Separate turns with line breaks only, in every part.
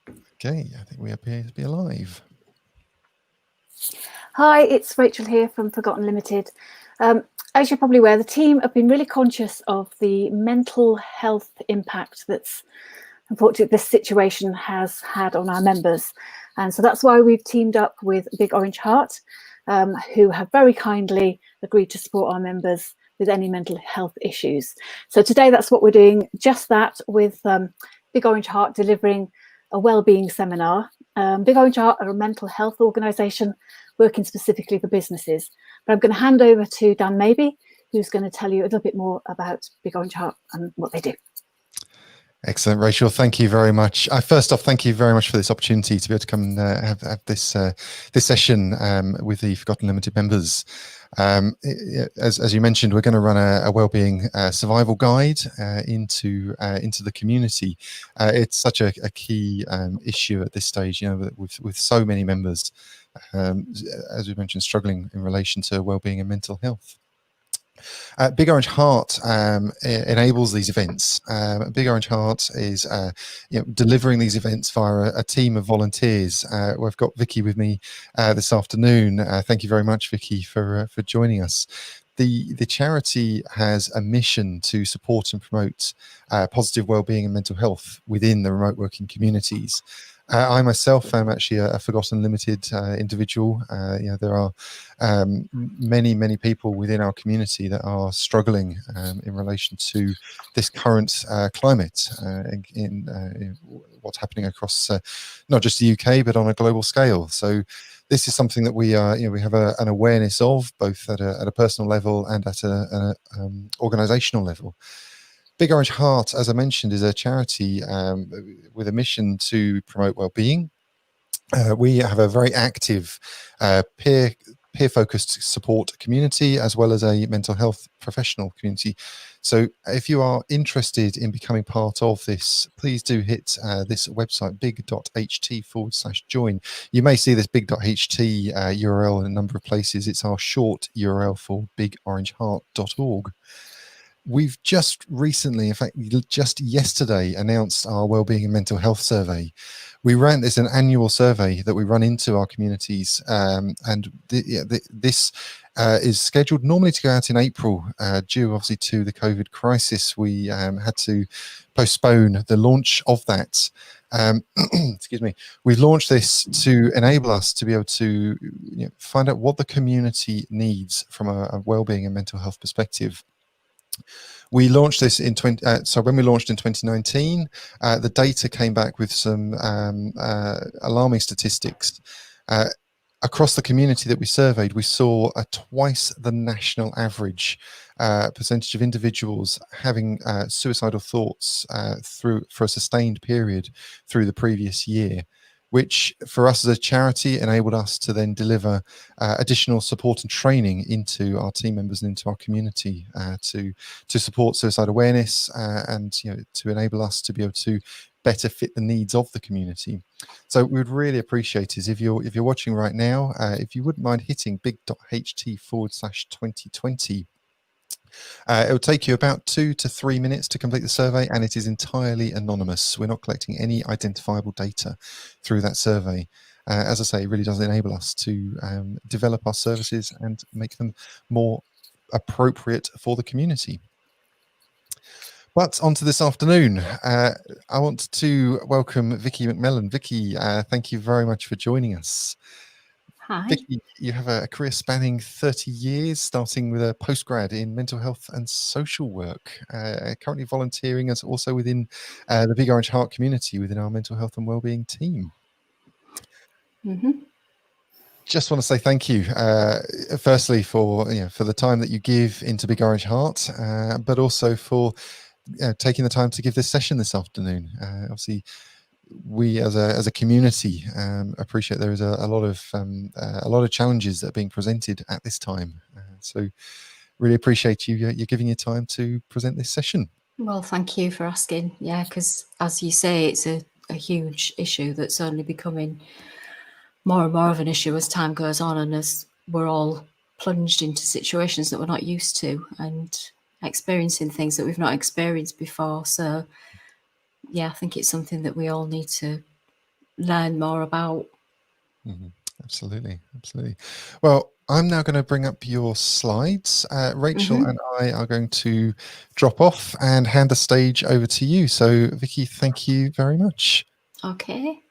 Okay, I think we appear to be alive.
Hi, it's Rachel here from Forgotten Limited. As you're probably aware, the team have been really conscious of the mental health impact that's unfortunately this situation has had on our members. And so that's why we've teamed up with Big Orange Heart, who have very kindly agreed to support our members with any mental health issues. So today that's what we're doing, just that, with Big Orange Heart delivering a wellbeing seminar. Big Orange Heart are a mental health organisation working specifically for businesses. But I'm going to hand over to Dan Maby, who's going to tell you a little bit more about Big Orange Heart and what they do.
Excellent, Rachel. Thank you very much. First off, thank you very much for this opportunity to be able to come and have this session with the Forgotten Limited members. As you mentioned, we're going to run a wellbeing survival guide into the community. It's such a key issue at this stage, with so many members, as we mentioned, struggling in relation to wellbeing and mental health. Big Orange Heart enables these events. Big Orange Heart is delivering these events via a team of volunteers. We've got Vicky with me this afternoon. Thank you very much, Vicky, for joining us. The charity has a mission to support and promote positive wellbeing and mental health within the remote working communities. I myself am actually a Forgotten Limited individual. There are many people within our community that are struggling in relation to this current climate in what's happening across not just the UK but on a global scale. So this is something that we have an awareness of, both at a personal level and at an organisational level. Big Orange Heart, as I mentioned, is a charity with a mission to promote well-being. We have a very active peer-focused support community, as well as a mental health professional community. So if you are interested in becoming part of this, please do hit this website, big.ht/join. You may see this big.ht URL in a number of places. It's our short URL for bigorangeheart.org. We've just recently, in fact, just yesterday, announced our Wellbeing and Mental Health Survey. We ran this an annual survey that we run into our communities, and this is scheduled normally to go out in April. Due obviously to the COVID crisis, we had to postpone the launch of that. Excuse me. We've launched this to enable us to be able to find out what the community needs from a wellbeing and mental health perspective. We launched this in when we launched in 2019, the data came back with some alarming statistics. Across the community that we surveyed, we saw a twice the national average percentage of individuals having suicidal thoughts for a sustained period through the previous year, which for us as a charity enabled us to then deliver additional support and training into our team members and into our community to support suicide awareness and to enable us to be able to better fit the needs of the community. So we would really appreciate it if you're watching right now, if you wouldn't mind hitting big.ht/2020. It will take you about 2 to 3 minutes to complete the survey, and it is entirely anonymous. We're not collecting any identifiable data through that survey. As I say, it really does enable us to develop our services and make them more appropriate for the community. But on to this afternoon, I want to welcome Vicky McMellon. Vicky, thank you very much for joining us.
Hi.
Vicky, you have a career spanning 30 years, starting with a postgrad in mental health and social work, currently volunteering as also within the Big Orange Heart community within our mental health and wellbeing team. Just want to say thank you, firstly for the time that you give into Big Orange Heart, but also for taking the time to give this session this afternoon. Obviously, we as a community appreciate there is a lot of challenges that are being presented at this time. So really appreciate you're giving your time to present this session.
Well, thank you for asking. Yeah, because as you say, it's a huge issue that's only becoming more and more of an issue as time goes on, and as we're all plunged into situations that we're not used to and experiencing things that we've not experienced before. So yeah, I think it's something that we all need to learn more about.
Absolutely, absolutely. Well, I'm now going to bring up your slides. Rachel and I are going to drop off and hand the stage over to you. So, Vicky, thank you very much.
Okay.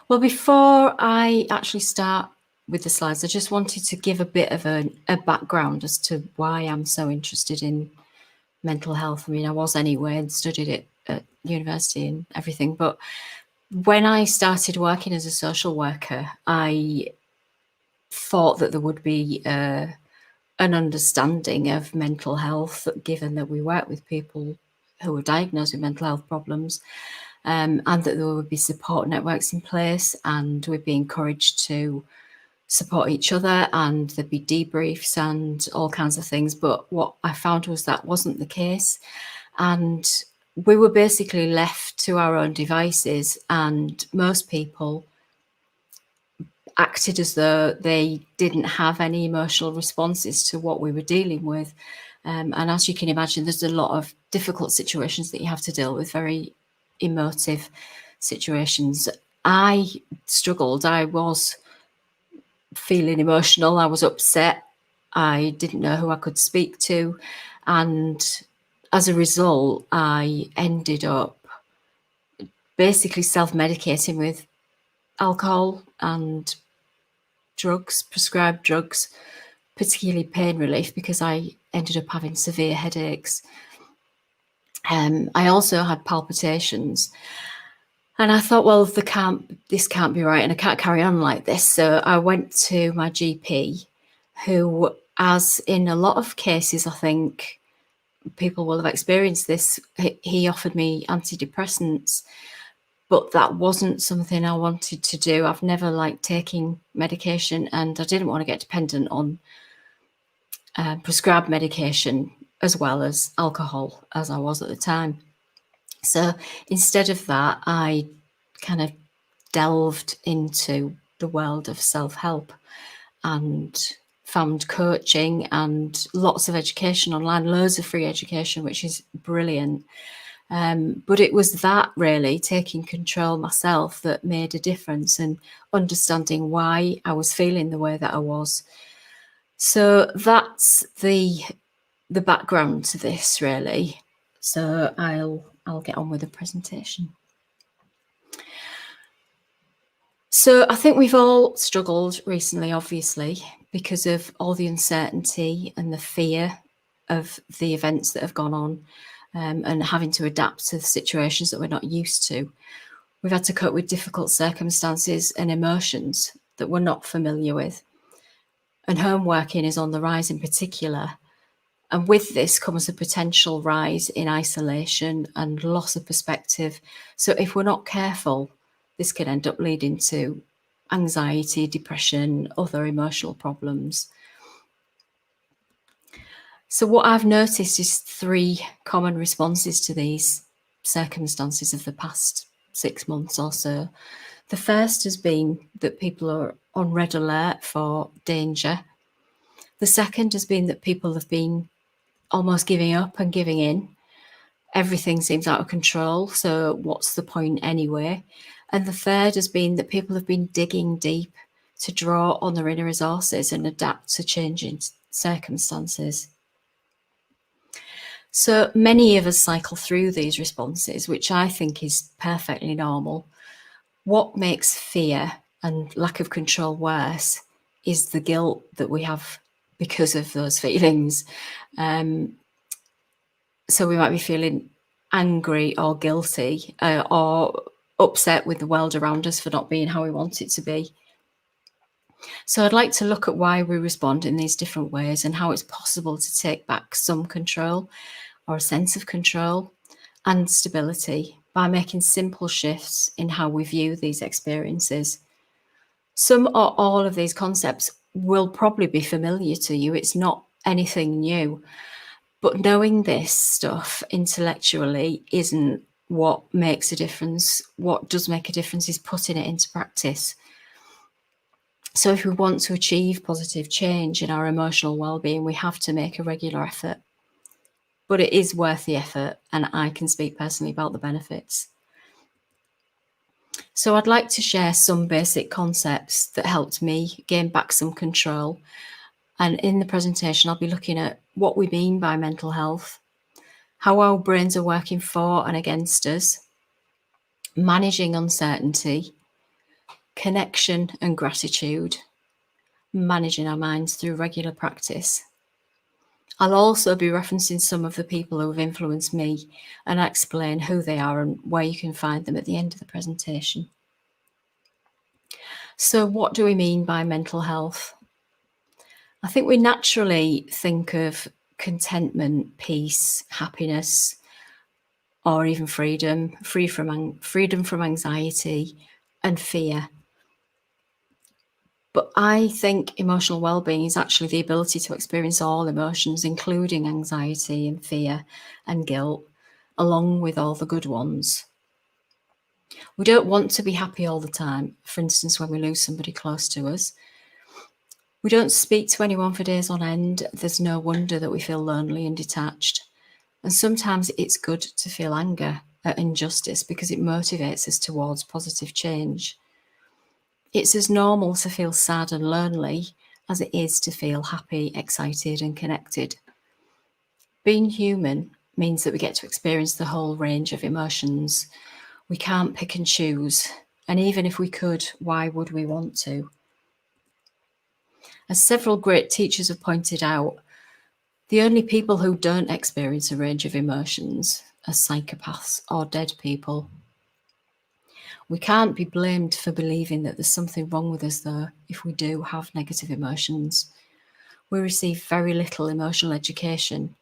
Well, before I actually start with the slides, I just wanted to give a bit of a background as to why I'm so interested in mental health. I mean, I was anyway and studied it at university and everything, but when I started working as a social worker, I thought that there would be an understanding of mental health, given that we work with people who were diagnosed with mental health problems, and that there would be support networks in place, and we'd be encouraged to support each other, and there'd be debriefs and all kinds of things. But what I found was that wasn't the case, and we were basically left to our own devices, and most people acted as though they didn't have any emotional responses to what we were dealing with. And as you can imagine, there's a lot of difficult situations that you have to deal with, very emotive situations. I struggled. I was feeling emotional. I was upset. I didn't know who I could speak to. And as a result, I ended up basically self-medicating with alcohol and drugs, prescribed drugs, particularly pain relief, because I ended up having severe headaches. I also had palpitations, and I thought, well, this can't be right, and I can't carry on like this. So I went to my GP, who, as in a lot of cases, I think people will have experienced this. He offered me antidepressants, but that wasn't something I wanted to do. I've never liked taking medication, and I didn't want to get dependent on prescribed medication as well as alcohol, as I was at the time. So instead of that, I kind of delved into the world of self-help and found coaching and lots of education online, loads of free education, which is brilliant. But it was that really, taking control myself, that made a difference, and understanding why I was feeling the way that I was. So that's the background to this, really. So I'll get on with the presentation. So I think we've all struggled recently, obviously, because of all the uncertainty and the fear of the events that have gone on, and having to adapt to the situations that we're not used to. We've had to cope with difficult circumstances and emotions that we're not familiar with. And home working is on the rise in particular. And with this comes a potential rise in isolation and loss of perspective. So if we're not careful, this can end up leading to anxiety, depression, other emotional problems. So what I've noticed is 3 common responses to these circumstances of the past 6 months or so. The first has been that people are on red alert for danger. The second has been that people have been almost giving up and giving in. Everything seems out of control, so what's the point anyway? And the third has been that people have been digging deep to draw on their inner resources and adapt to changing circumstances. So many of us cycle through these responses, which I think is perfectly normal. What makes fear and lack of control worse is the guilt that we have because of those feelings. So we might be feeling angry or guilty, or upset with the world around us for not being how we want it to be. So I'd like to look at why we respond in these different ways and how it's possible to take back some control or a sense of control and stability by making simple shifts in how we view these experiences. Some or all of these concepts will probably be familiar to you. It's not anything new. But knowing this stuff intellectually isn't what makes a difference. What does make a difference is putting it into practice. So if we want to achieve positive change in our emotional well-being, we have to make a regular effort. But it is worth the effort, and I can speak personally about the benefits. So I'd like to share some basic concepts that helped me gain back some control. And in the presentation, I'll be looking at what we mean by mental health, how our brains are working for and against us, managing uncertainty, connection and gratitude, managing our minds through regular practice. I'll also be referencing some of the people who have influenced me and explain who they are and where you can find them at the end of the presentation. So what do we mean by mental health? I think we naturally think of contentment, peace, happiness, or even freedom from anxiety and fear. But I think emotional well-being is actually the ability to experience all emotions, including anxiety and fear and guilt, along with all the good ones. We don't want to be happy all the time. For instance, when we lose somebody close to us, we don't speak to anyone for days on end. There's no wonder that we feel lonely and detached. And sometimes it's good to feel anger at injustice because it motivates us towards positive change. It's as normal to feel sad and lonely as it is to feel happy, excited, and connected. Being human means that we get to experience the whole range of emotions. We can't pick and choose. And even if we could, why would we want to? As several great teachers have pointed out, the only people who don't experience a range of emotions are psychopaths or dead people. We can't be blamed for believing that there's something wrong with us, though, if we do have negative emotions. We receive very little emotional education,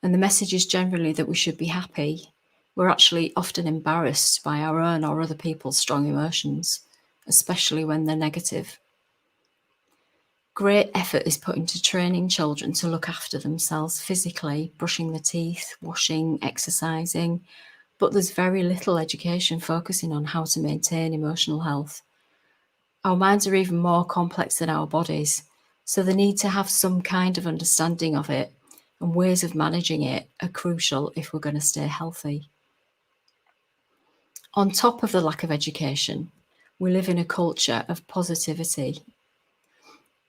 and the message is generally that we should be happy. We're actually often embarrassed by our own or other people's strong emotions, especially when they're negative. Great effort is put into training children to look after themselves physically, brushing their teeth, washing, exercising, but there's very little education focusing on how to maintain emotional health. Our minds are even more complex than our bodies, so the need to have some kind of understanding of it and ways of managing it are crucial if we're going to stay healthy. On top of the lack of education, we live in a culture of positivity.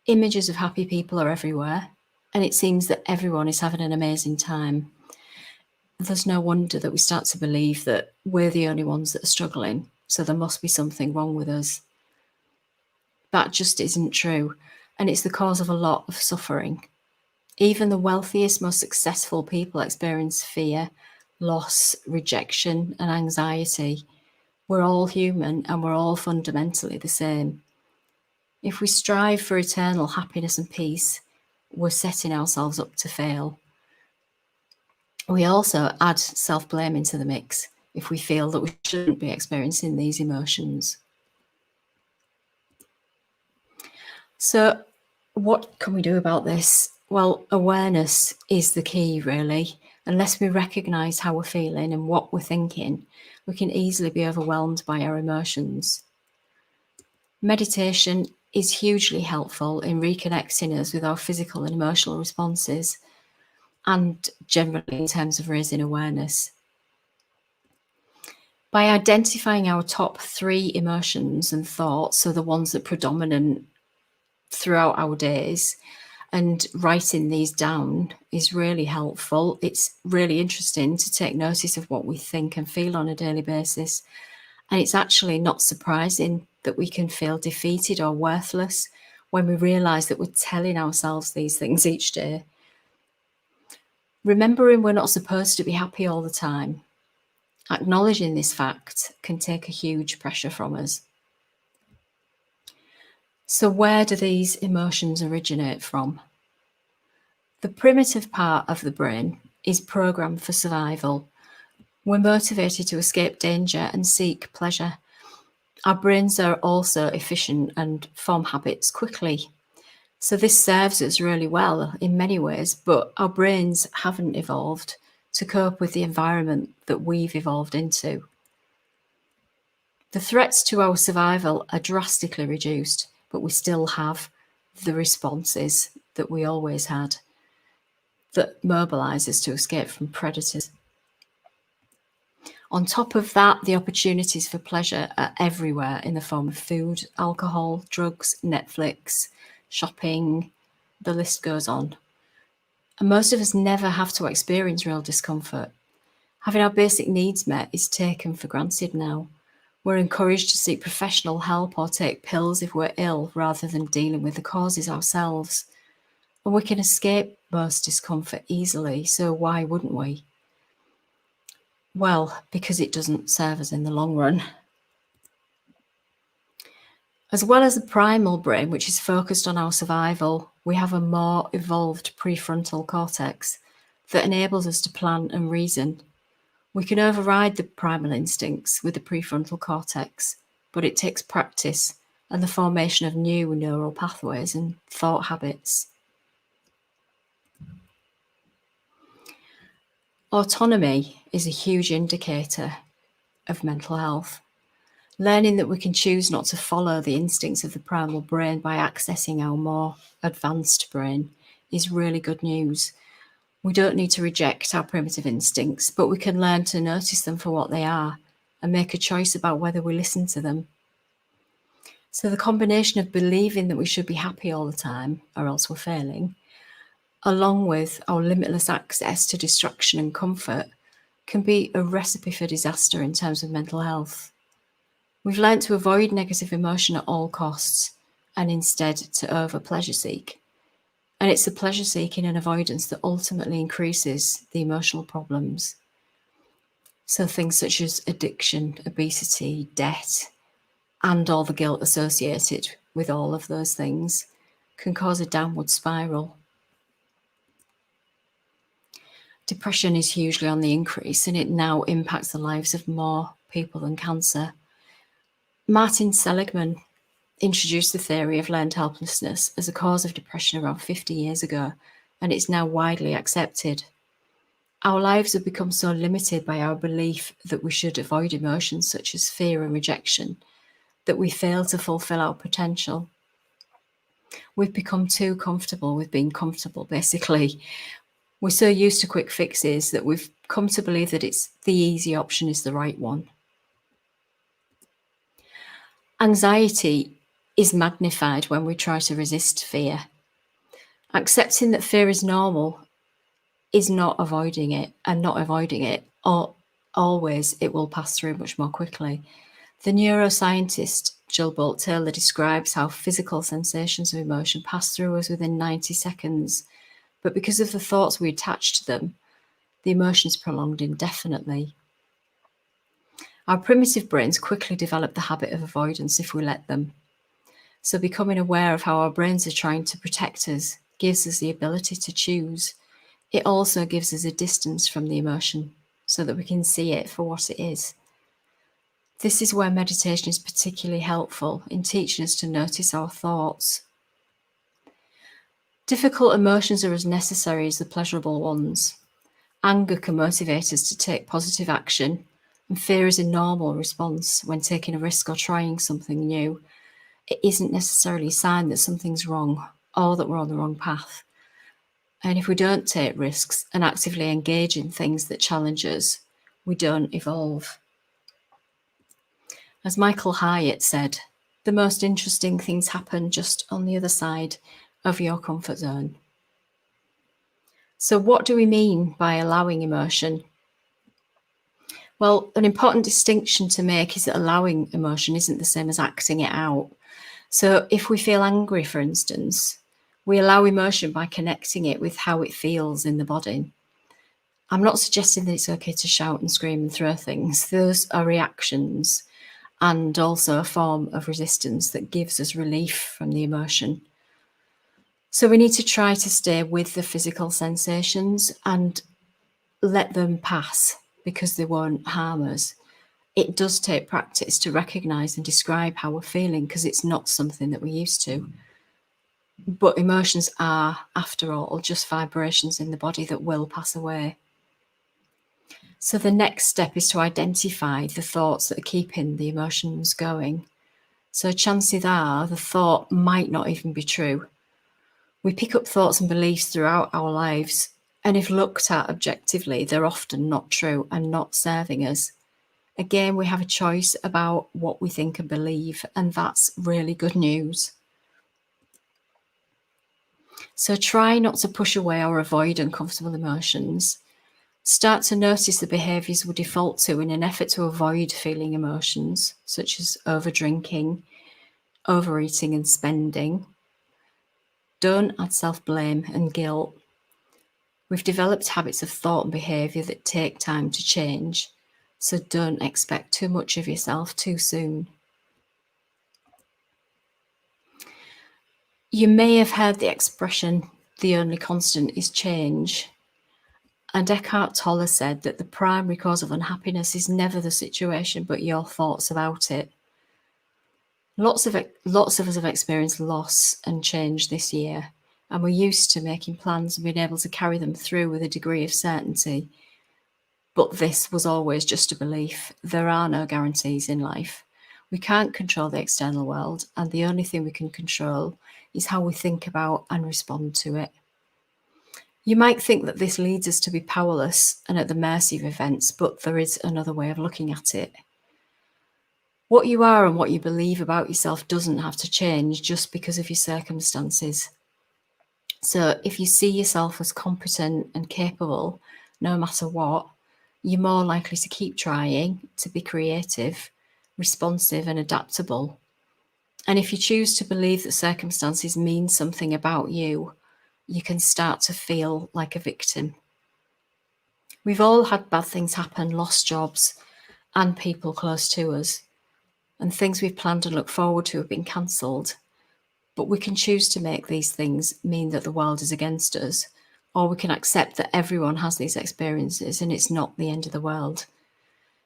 Images of happy people are everywhere, and it seems that everyone is having an amazing time. There's no wonder that we start to believe that we're the only ones that are struggling, so there must be something wrong with us. That just isn't true, and it's the cause of a lot of suffering. Even the wealthiest, most successful people experience fear, loss, rejection, and anxiety. We're all human, and we're all fundamentally the same. If we strive for eternal happiness and peace, we're setting ourselves up to fail. We also add self-blame into the mix if we feel that we shouldn't be experiencing these emotions. So what can we do about this? Well, awareness is the key, really. Unless we recognise how we're feeling and what we're thinking, we can easily be overwhelmed by our emotions. Meditation is hugely helpful in reconnecting us with our physical and emotional responses, and generally in terms of raising awareness. By identifying our top 3 emotions and thoughts, so the ones that predominate throughout our days, and writing these down is really helpful. It's really interesting to take notice of what we think and feel on a daily basis. And it's actually not surprising that we can feel defeated or worthless when we realise that we're telling ourselves these things each day. Remembering we're not supposed to be happy all the time, acknowledging this fact can take a huge pressure from us. So where do these emotions originate from? The primitive part of the brain is programmed for survival. We're motivated to escape danger and seek pleasure. Our brains are also efficient and form habits quickly. So this serves us really well in many ways, but our brains haven't evolved to cope with the environment that we've evolved into. The threats to our survival are drastically reduced, but we still have the responses that we always had that mobilise us to escape from predators. On top of that, the opportunities for pleasure are everywhere in the form of food, alcohol, drugs, Netflix, shopping, the list goes on. And most of us never have to experience real discomfort. Having our basic needs met is taken for granted now. We're encouraged to seek professional help or take pills if we're ill rather than dealing with the causes ourselves. And we can escape most discomfort easily, so why wouldn't we? Well, because it doesn't serve us in the long run. As well as the primal brain, which is focused on our survival, we have a more evolved prefrontal cortex that enables us to plan and reason. We can override the primal instincts with the prefrontal cortex, but it takes practice and the formation of new neural pathways and thought habits. Autonomy is a huge indicator of mental health. Learning that we can choose not to follow the instincts of the primal brain by accessing our more advanced brain is really good news. We don't need to reject our primitive instincts, but we can learn to notice them for what they are and make a choice about whether we listen to them. So the combination of believing that we should be happy all the time or else we're failing, along with our limitless access to distraction and comfort, can be a recipe for disaster in terms of mental health. We've learned to avoid negative emotion at all costs and instead to over-pleasure seek. And it's the pleasure seeking and avoidance that ultimately increases the emotional problems. So things such as addiction, obesity, debt, and all the guilt associated with all of those things can cause a downward spiral. Depression is hugely on the increase, and it now impacts the lives of more people than cancer. Martin Seligman introduced the theory of learned helplessness as a cause of depression around 50 years ago, and it's now widely accepted. Our lives have become so limited by our belief that we should avoid emotions such as fear and rejection that we fail to fulfill our potential. We've become too comfortable with being comfortable, basically. We're so used to quick fixes that we've come to believe that it's the easy option is the right one. Anxiety is magnified when we try to resist fear. Accepting that fear is normal is not avoiding it, and not avoiding it, or always it will pass through much more quickly. The neuroscientist Jill Bolt-Taylor describes how physical sensations of emotion pass through us within 90 seconds, but because of the thoughts we attach to them, the emotion's prolonged indefinitely. Our primitive brains quickly develop the habit of avoidance if we let them. So becoming aware of how our brains are trying to protect us gives us the ability to choose. It also gives us a distance from the emotion so that we can see it for what it is. This is where meditation is particularly helpful in teaching us to notice our thoughts. Difficult emotions are as necessary as the pleasurable ones. Anger can motivate us to take positive action, and fear is a normal response when taking a risk or trying something new. It isn't necessarily a sign that something's wrong or that we're on the wrong path. And if we don't take risks and actively engage in things that challenge us, we don't evolve. As Michael Hyatt said, the most interesting things happen just on the other side of your comfort zone. So what do we mean by allowing emotion? Well, an important distinction to make is that allowing emotion isn't the same as acting it out. So if we feel angry, for instance, we allow emotion by connecting it with how it feels in the body. I'm not suggesting that it's okay to shout and scream and throw things. Those are reactions and also a form of resistance that gives us relief from the emotion. So we need to try to stay with the physical sensations and let them pass because they won't harm us. It does take practice to recognise and describe how we're feeling because it's not something that we're used to. But emotions are, after all, just vibrations in the body that will pass away. So the next step is to identify the thoughts that are keeping the emotions going. So chances are the thought might not even be true. We pick up thoughts and beliefs throughout our lives, and if looked at objectively, they're often not true and not serving us. Again, we have a choice about what we think and believe, and that's really good news. So try not to push away or avoid uncomfortable emotions. Start to notice the behaviours we default to in an effort to avoid feeling emotions, such as over-drinking, overeating and spending. Don't add self-blame and guilt. We've developed habits of thought and behaviour that take time to change, so don't expect too much of yourself too soon. You may have heard the expression, the only constant is change. And Eckhart Tolle said that the primary cause of unhappiness is never the situation, but your thoughts about it. Lots of us have experienced loss and change this year, and we're used to making plans and being able to carry them through with a degree of certainty. But this was always just a belief. There are no guarantees in life. We can't control the external world, and the only thing we can control is how we think about and respond to it. You might think that this leads us to be powerless and at the mercy of events, but there is another way of looking at it. What you are and what you believe about yourself doesn't have to change just because of your circumstances. So if you see yourself as competent and capable, no matter what, you're more likely to keep trying, to be creative, responsive and adaptable. And if you choose to believe that circumstances mean something about you, you can start to feel like a victim. We've all had bad things happen, lost jobs and people close to us, and things we've planned and looked forward to have been cancelled. But we can choose to make these things mean that the world is against us, or we can accept that everyone has these experiences and it's not the end of the world.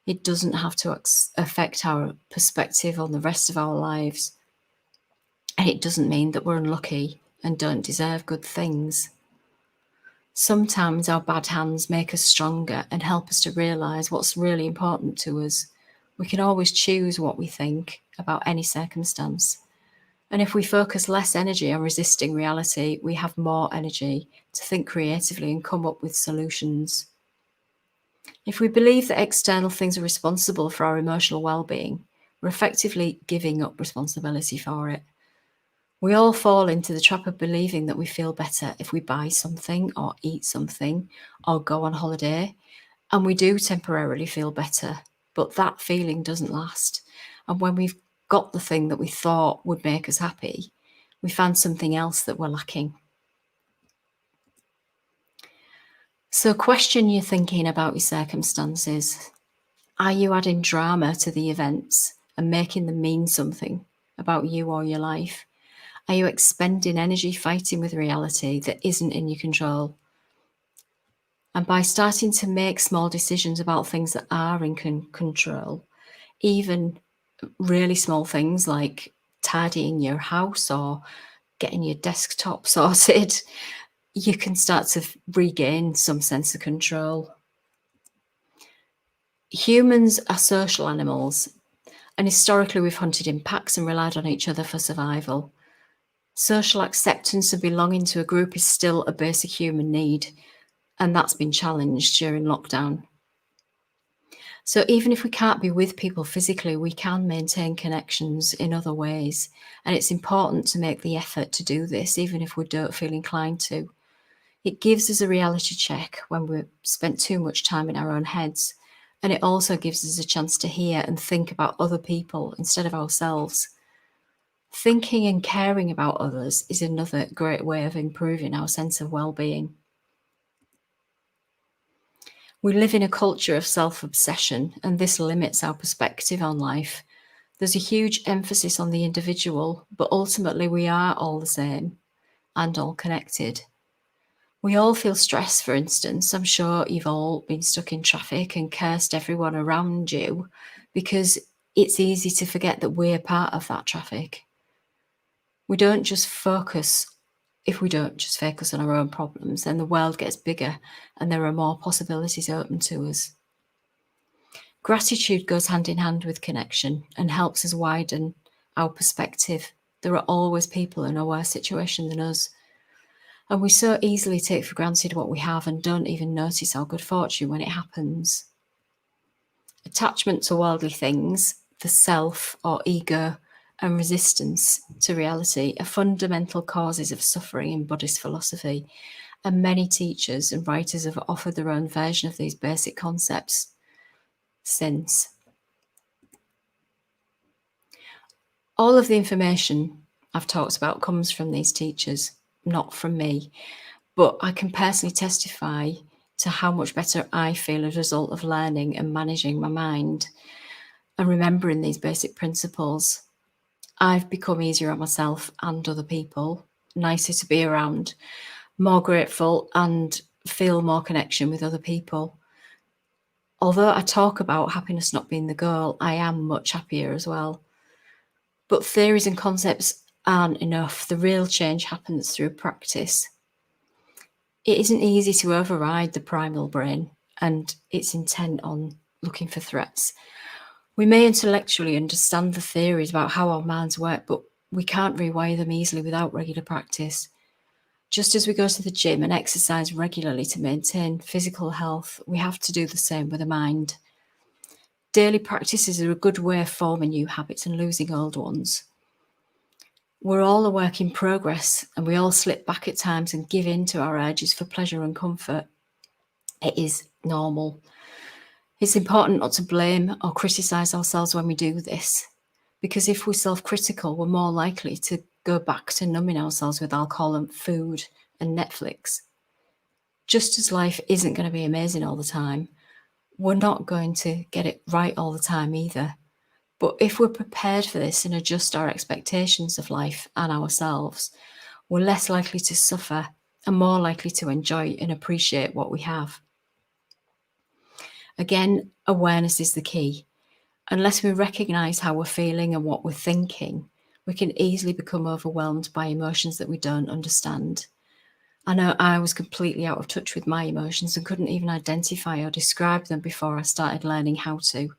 It doesn't have to affect our perspective on the rest of our lives. And it doesn't mean that we're unlucky and don't deserve good things. Sometimes our bad hands make us stronger and help us to realise what's really important to us. We can always choose what we think about any circumstance. And if we focus less energy on resisting reality, we have more energy to think creatively and come up with solutions. If we believe that external things are responsible for our emotional well-being, we're effectively giving up responsibility for it. We all fall into the trap of believing that we feel better if we buy something or eat something or go on holiday. And we do temporarily feel better, but that feeling doesn't last. And when we've got the thing that we thought would make us happy, we find something else that we're lacking. So question your thinking about your circumstances. Are you adding drama to the events and making them mean something about you or your life? Are you expending energy fighting with reality that isn't in your control? And by starting to make small decisions about things that are in control, even really small things like tidying your house or getting your desktop sorted, you can start to regain some sense of control. Humans are social animals, and historically we've hunted in packs and relied on each other for survival. Social acceptance of belonging to a group is still a basic human need, and that's been challenged during lockdown. So even if we can't be with people physically, we can maintain connections in other ways. And it's important to make the effort to do this, even if we don't feel inclined to. It gives us a reality check when we've spent too much time in our own heads. And it also gives us a chance to hear and think about other people instead of ourselves. Thinking and caring about others is another great way of improving our sense of well-being. We live in a culture of self-obsession, and this limits our perspective on life. There's a huge emphasis on the individual, but ultimately we are all the same and all connected. We all feel stress, for instance. I'm sure you've all been stuck in traffic and cursed everyone around you because it's easy to forget that we're part of that traffic. If we don't just focus on our own problems, then the world gets bigger and there are more possibilities open to us. Gratitude goes hand in hand with connection and helps us widen our perspective. There are always people in a worse situation than us. And we so easily take for granted what we have and don't even notice our good fortune when it happens. attachment to worldly things, the self or ego, and resistance to reality are fundamental causes of suffering in Buddhist philosophy, and many teachers and writers have offered their own version of these basic concepts since. All of the information I've talked about comes from these teachers, not from me, but I can personally testify to how much better I feel as a result of learning and managing my mind and remembering these basic principles. I've become easier on myself and other people, nicer to be around, more grateful, and feel more connection with other people. Although I talk about happiness not being the goal, I am much happier as well. But theories and concepts aren't enough. The real change happens through practice. It isn't easy to override the primal brain and its intent on looking for threats. We may intellectually understand the theories about how our minds work, but we can't rewire them easily without regular practice. Just as we go to the gym and exercise regularly to maintain physical health, we have to do the same with the mind. Daily practices are a good way of forming new habits and losing old ones. We're all a work in progress, and we all slip back at times and give in to our urges for pleasure and comfort. It is normal. It's important not to blame or criticise ourselves when we do this, because if we're self-critical, we're more likely to go back to numbing ourselves with alcohol and food and Netflix. Just as life isn't going to be amazing all the time, we're not going to get it right all the time either. But if we're prepared for this and adjust our expectations of life and ourselves, we're less likely to suffer and more likely to enjoy and appreciate what we have. Again, awareness is the key. Unless we recognise how we're feeling and what we're thinking, we can easily become overwhelmed by emotions that we don't understand. I know I was completely out of touch with my emotions and couldn't even identify or describe them before I started learning how to.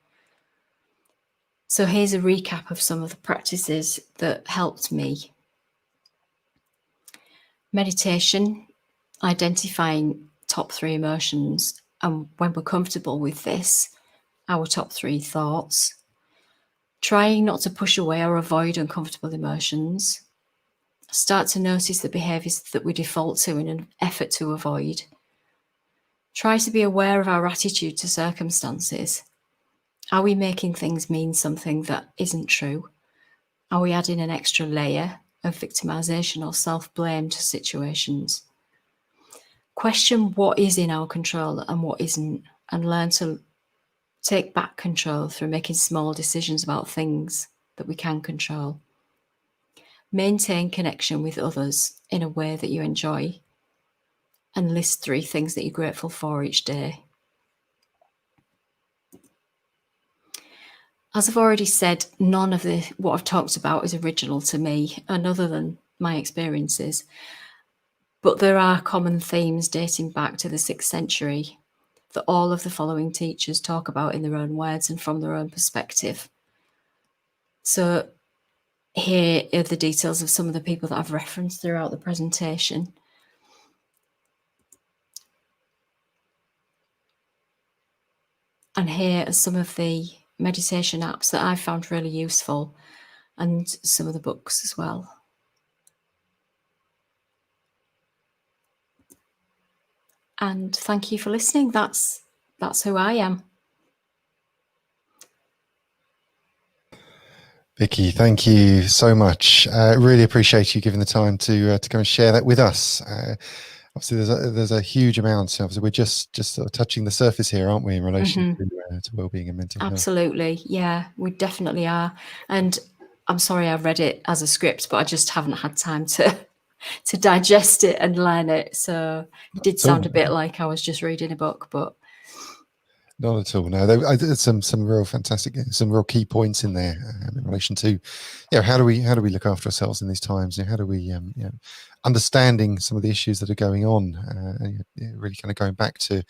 So here's a recap of some of the practices that helped me. Meditation, identifying top 3 emotions, and when we're comfortable with this, our top 3 thoughts. Trying not to push away or avoid uncomfortable emotions. Start to notice the behaviours that we default to in an effort to avoid. Try to be aware of our attitude to circumstances. Are we making things mean something that isn't true? Are we adding an extra layer of victimisation or self-blame to situations? Question what is in our control and what isn't, and learn to take back control through making small decisions about things that we can control. Maintain connection with others in a way that you enjoy, and list 3 things that you're grateful for each day. As I've already said, none of what I've talked about is original to me, and other than my experiences. But there are common themes dating back to the 6th century that all of the following teachers talk about in their own words and from their own perspective. So here are the details of some of the people that I've referenced throughout the presentation. And here are some of the meditation apps that I found really useful, and some of the books as well. And thank you for listening. That's who I am.
Vicky, thank you so much. Really appreciate you giving the time to come and share that with us. Obviously, there's a huge amount. Obviously, we're just sort of touching the surface here, aren't we, in relation to well-being and mental health?
Absolutely, yeah, we definitely are. And I'm sorry I read it as a script, but I just haven't had time to digest it and learn it. So it did sound a bit like I was just reading a book, but
not at all. No, there's some real fantastic, some real key points in there in relation to, how do we look after ourselves in these times? How do we, understanding some of the issues that are going on, really kind of going back to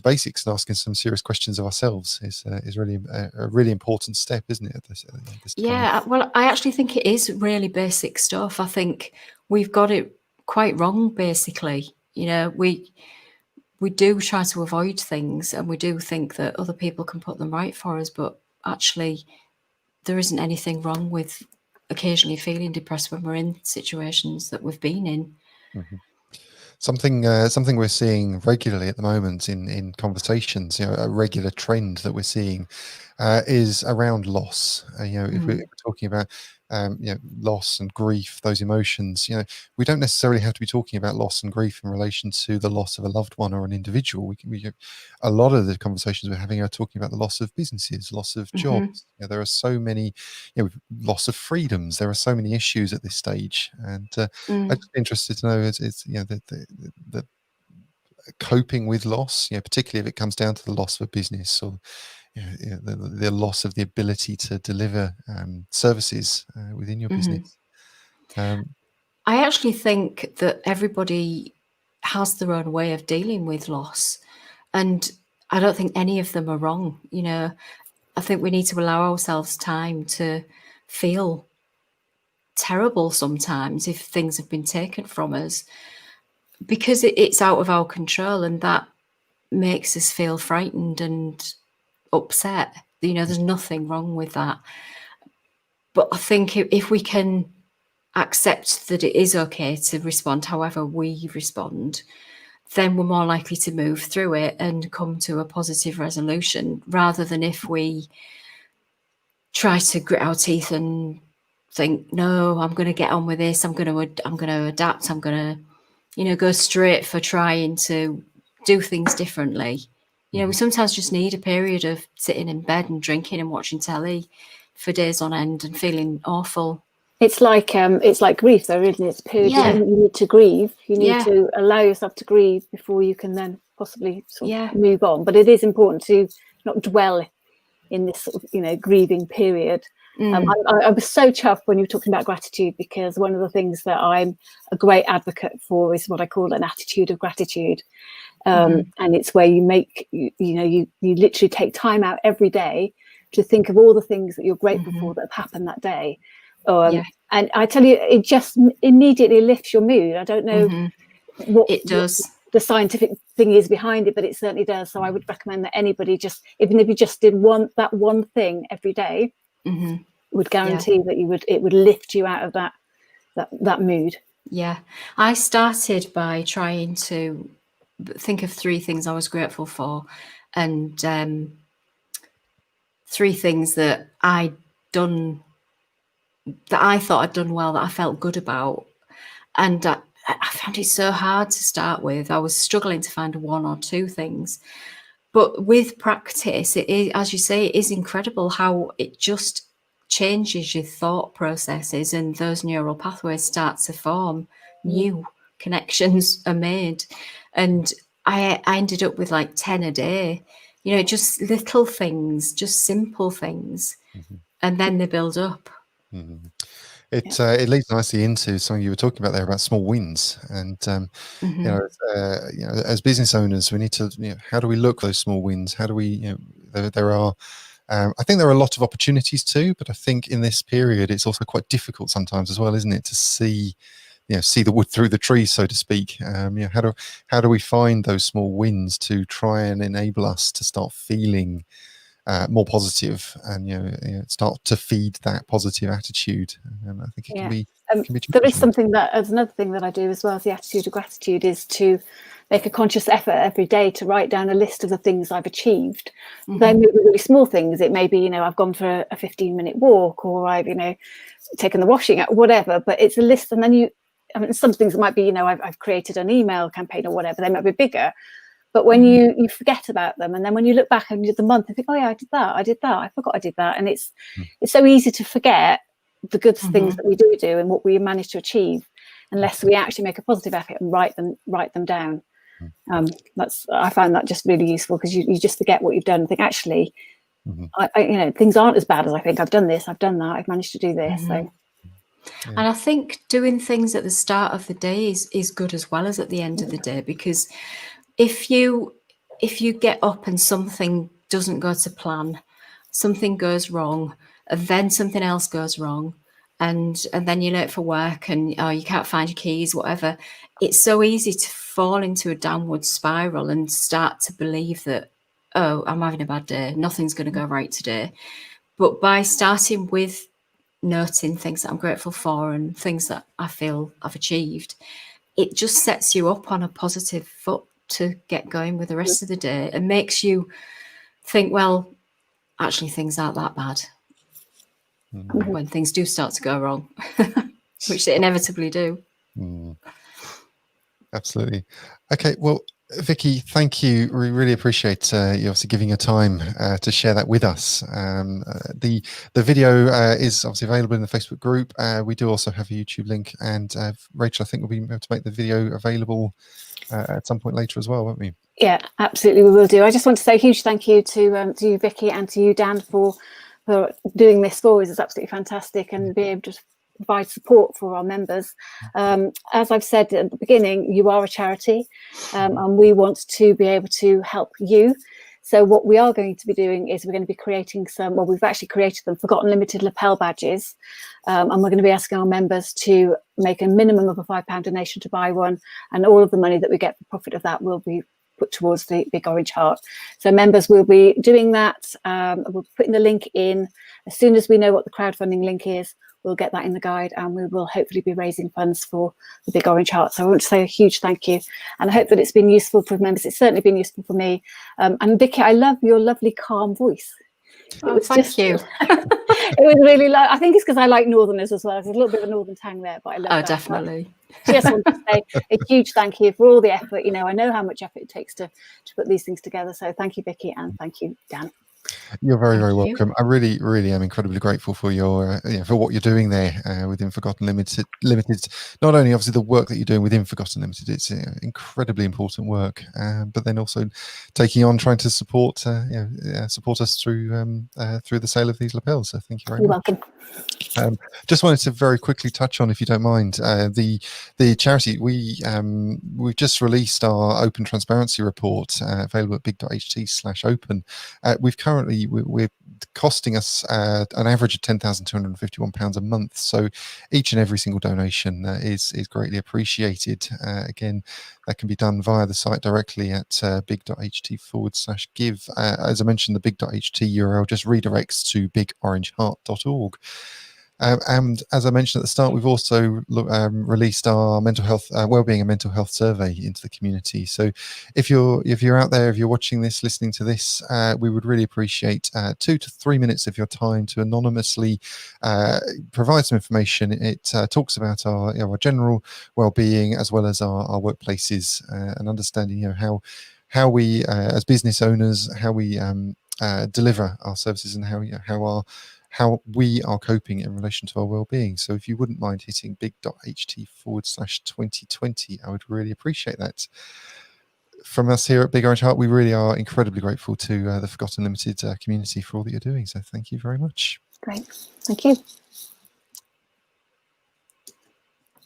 basics and asking some serious questions of ourselves is really a really important step, isn't it? At this time?
Well, I actually think it is really basic stuff. I think we've got it quite wrong, basically. we do try to avoid things, and we do think that other people can put them right for us, but actually there isn't anything wrong with occasionally feeling depressed when we're in situations that we've been in.
Mhm. Something we're seeing regularly at the moment in conversations, a regular trend that we're seeing is around loss. If we're talking about loss and grief, those emotions, we don't necessarily have to be talking about loss and grief in relation to the loss of a loved one or an individual. A lot of the conversations we're having are talking about the loss of businesses, loss of jobs. There are so many, loss of freedoms. There are so many issues at this stage, and I'm just interested to know is the coping with loss, particularly if it comes down to the loss of a business or the loss of the ability to deliver services within your business.
I actually think that everybody has their own way of dealing with loss, and I don't think any of them are wrong. I think we need to allow ourselves time to feel terrible sometimes if things have been taken from us, because it's out of our control, and that makes us feel frightened and upset. There's nothing wrong with that. But I think if we can accept that it is okay to respond however we respond, then we're more likely to move through it and come to a positive resolution, rather than if we try to grit our teeth and think, no, I'm going to get on with this, I'm going to adapt, I'm going to go straight for trying to do things differently. We sometimes just need a period of sitting in bed and drinking and watching telly for days on end and feeling awful.
It's like grief, though, isn't it? It's a period you need to grieve. You need to allow yourself to grieve before you can then possibly sort of move on. But it is important to not dwell in this sort of, grieving period. I was so chuffed when you were talking about gratitude, because one of the things that I'm a great advocate for is what I call an attitude of gratitude. And it's where you make, you literally take time out every day to think of all the things that you're grateful for that have happened that day. And I tell you, it just immediately lifts your mood. I don't know what it does. What the scientific thing is behind it, but it certainly does. So I would recommend that anybody, just even if you just did that one thing every day, would guarantee that it would lift you out of that mood.
Yeah, I started by trying to think of 3 things I was grateful for, and 3 things that I'd done, that I thought I'd done well, that I felt good about. And I found it so hard to start with. I was struggling to find 1 or 2 things. But with practice, it is, as you say, it is incredible how it just changes your thought processes, and those neural pathways start to form. New connections are made. And I ended up with like 10 a day, just little things, just simple things. And then they build up.
It leads nicely into something you were talking about there about small wins, and as business owners, we need to, how do we look for those small wins? How do we, there are, I think there are a lot of opportunities too, but I think in this period it's also quite difficult sometimes as well, isn't it, to see the wood through the trees, so to speak. How do we find those small wins to try and enable us to start feeling more positive, and start to feed that positive attitude? I think it can be.
There is something as another thing that I do as well as the attitude of gratitude, is to make a conscious effort every day to write down a list of the things I've achieved. They may be really small things. It may be, I've gone for a 15-minute walk, or I've, taken the washing out, whatever. But it's a list, and then some things might be, I've created an email campaign or whatever. They might be bigger. But when you forget about them, and then when you look back over the month and think, oh yeah, I did that, I forgot I did that, and it's so easy to forget the good things that we do and what we manage to achieve, unless we actually make a positive effort and write them down. I find that just really useful, because you just forget what you've done and think, actually, things aren't as bad as I think. I've done this, I've done that, I've managed to do this. So.
And I think doing things at the start of the day is good as well as at the end of the day, because if you get up and something doesn't go to plan, something goes wrong, and then something else goes wrong, and then you're late for work, and you can't find your keys, whatever. It's so easy to fall into a downward spiral and start to believe that, oh, I'm having a bad day, nothing's going to go right today. But by starting with noting things that I'm grateful for and things that I feel I've achieved, it just sets you up on a positive foot to get going with the rest of the day, and makes you think, well, actually things aren't that bad when things do start to go wrong, which they inevitably do.
Absolutely. Okay, well, Vicky, thank you. We really appreciate you obviously giving your time to share that with us. The video is obviously available in the Facebook group. We do also have a YouTube link, and Rachel, I think we'll be able to make the video available at some point later as well, won't we?
Yeah, absolutely, we will do. I just want to say a huge thank you to you, Vicky, and to you, Dan, for doing this for us. It's absolutely fantastic, and be able to provide support for our members. As I've said at the beginning, you are a charity, and we want to be able to help you. So what we are going to be doing is we're going to be creating some, well, we've actually created them, Forgotten Limited lapel badges, and we're going to be asking our members to make a minimum of a £5 donation to buy one, and all of the money that we get, the profit of that, will be put towards the Big Orange Heart. So members will be doing that. We're putting the link in. As soon as we know what the crowdfunding link is, we'll get that in the guide, and we will hopefully be raising funds for the Big Orange Heart. So I want to say a huge thank you, and I hope that it's been useful for members. It's certainly been useful for me. And Vicky, I love your lovely calm voice.
Oh, thank you.
It was really like, I think it's because I like Northerners as well. There's a little bit of a Northern tang there, but I love that.
Oh, definitely.
Just want to say a huge thank you for all the effort. You know, I know how much effort it takes to put these things together. So thank you, Vicky, and thank you, Dan.
You're very, very welcome. I really, really am incredibly grateful for your, for what you're doing there within Forgotten Limited. Not only obviously the work that you're doing within Forgotten Limited, it's incredibly important work, but then also taking on trying to support support us through the sale of these lapels. So thank you very much.
You're welcome.
Just wanted to very quickly touch on, if you don't mind, the charity. We've just released our open transparency report, available at big.ht/open. We're costing us an average of £10,251 a month. So each and every single donation is greatly appreciated. Again, that can be done via the site directly at big.ht/give. As I mentioned, the big.ht URL just redirects to bigorangeheart.org. And as I mentioned at the start, we've also released our mental health, wellbeing and mental health survey into the community. So if you're out there, if you're watching this, listening to this, we would really appreciate 2 to 3 minutes of your time to anonymously provide some information. It talks about our general wellbeing as well as our workplaces, and understanding how we as business owners, how we deliver our services, and how we are coping in relation to our well-being. So if you wouldn't mind hitting big.ht/2020, I would really appreciate that. From us here at Big Orange Heart, we really are incredibly grateful to the Forgotten Limited community for all that you're doing. So thank you very much.
Great. Thank you.